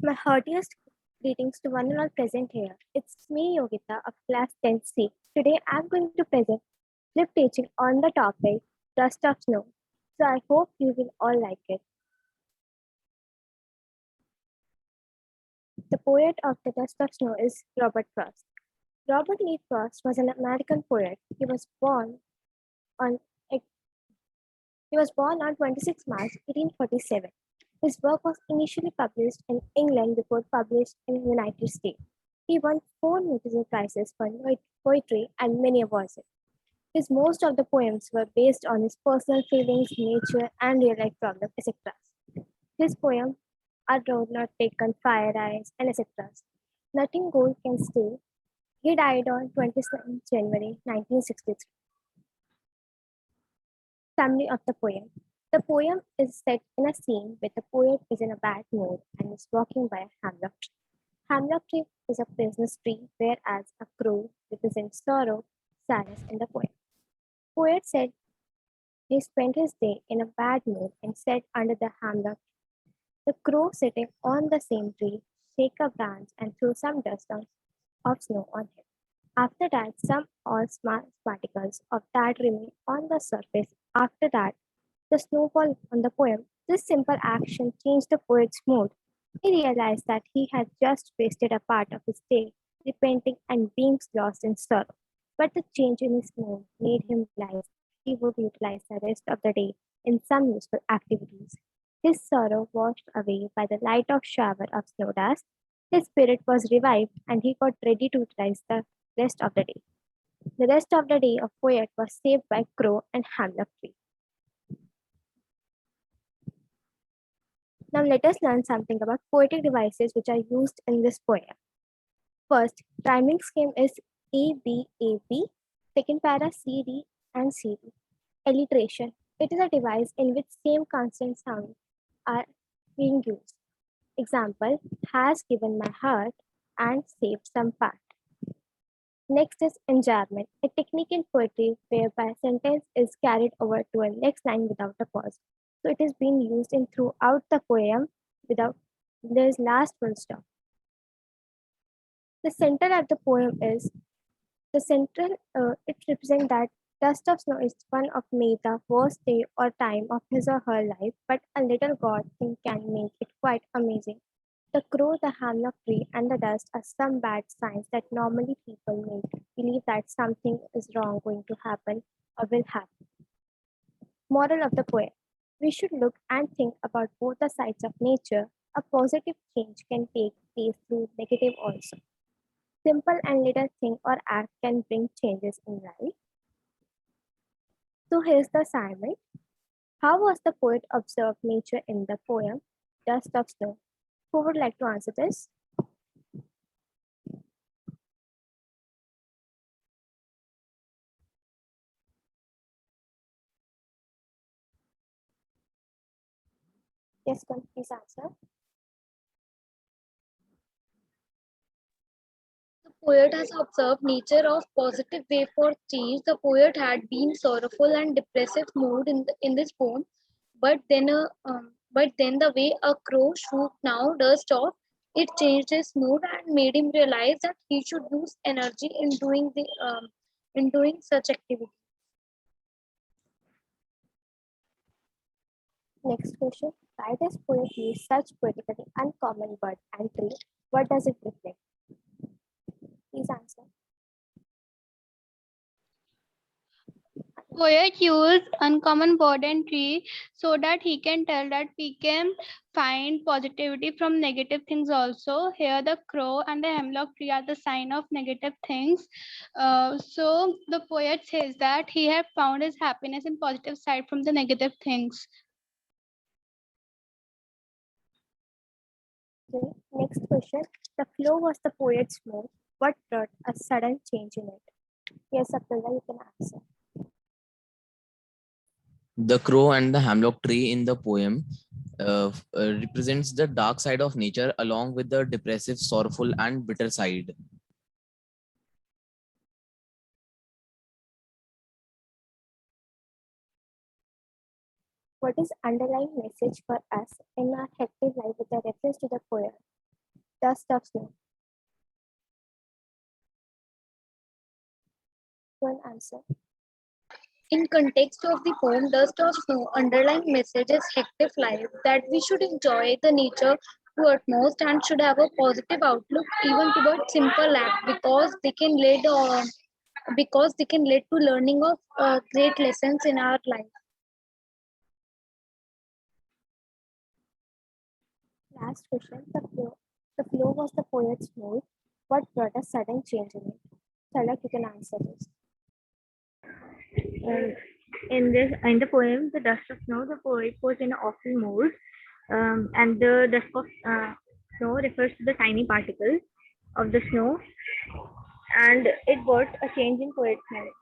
My heartiest greetings to one and all present here. It's me, Yogita of class 10C. Today I'm going to present flip teaching on the topic dust of snow. So I hope you will all like it. The poet of the dust of snow is Robert Frost. Robert Lee Frost was an American poet. On he was born on 26 March 1847. His work was initially published in England before published in the United States. He won 4 Nobel Prizes for poetry and many awards. His most of the poems were based on his personal feelings, nature, and real-life problems, etc. His poem "A Road Not Taken", "Fire Eyes", and etc. Nothing Gold Can Stay. He died on 27 January 1963. Summary of the poem. The poem is set in a scene where the poet is in a bad mood and is walking by a hemlock tree. Hemlock tree is a Christmas tree, whereas a crow represents sorrow, sadness in the poem. Poet said he spent his day in a bad mood and sat under the hemlock tree. The crow sitting on the same tree shake a branch and threw some of snow on him. After that, some or small particles of that remain on the surface. After that, the snowfall on the poem. This simple action changed the poet's mood. He realized that he had just wasted a part of his day, repenting and being lost in sorrow. But the change in his mood made him realize he would utilize the rest of the day in some useful activities. His sorrow washed away by the light of shower of snow dust. His spirit was revived and he got ready to utilize the rest of the day. The rest of the day of poet was saved by crow and hemlock tree. Now let us learn something about poetic devices which are used in this poem. First, rhyming scheme is A, B, A, B. Second para C, D and C, D. Alliteration. It is a device in which same consonant sounds are being used. Example, has given my heart and saved some part. Next is enjambment, a technique in poetry whereby a sentence is carried over to a next line without a pause. So it is being used in throughout the poem without there's last full stop. The center of the poem is the central. It represents that dust of snow is one of may the worst day or time of his or her life, but a little God thing can make it quite amazing. The crow, the hemlock tree, and the dust are some bad signs that normally people make believe that something is wrong going to happen or will happen. Moral of the poem. We should look and think about both the sides of nature. A positive change can take place through negative also. Simple and little thing or act can bring changes in life. So here's the assignment. How was the poet observed nature in the poem Dust of Snow? Who would like to answer this? Yes, please answer. The poet has observed nature of positive way for change. The poet had been sorrowful and depressive mood in this poem, but then the way a crow shook now dust off, it changed his mood and made him realize that he should use energy in doing such activity. Next question. Why does poet use such poetically uncommon word and tree? What does it reflect? Please answer. Poet used uncommon word and tree so that he can tell that we can find positivity from negative things also. Here the crow and the hemlock tree are the sign of negative things. So the poet says that he had found his happiness in positive side from the negative things. Okay. Next question. The flow was the poet's mood. What brought a sudden change in it? Yes, Abdullah, you can answer. The crow and the hemlock tree in the poem represents the dark side of nature along with the depressive, sorrowful, and bitter side. What is underlying message for us in our hectic life with a reference to the poem? dust of snow. One answer. In context of the poem, Dust of Snow underlying message is hectic life, that we should enjoy the nature to utmost and should have a positive outlook even towards simple acts because they can lead to learning of great lessons in our life. Last question. The flow was the poet's mood. What brought a sudden change in it? Salak, you can answer this. In the poem, The Dust of Snow, the poet was in an awful mood, and the dust of snow refers to the tiny particles of the snow, and it brought a change in poet's mood.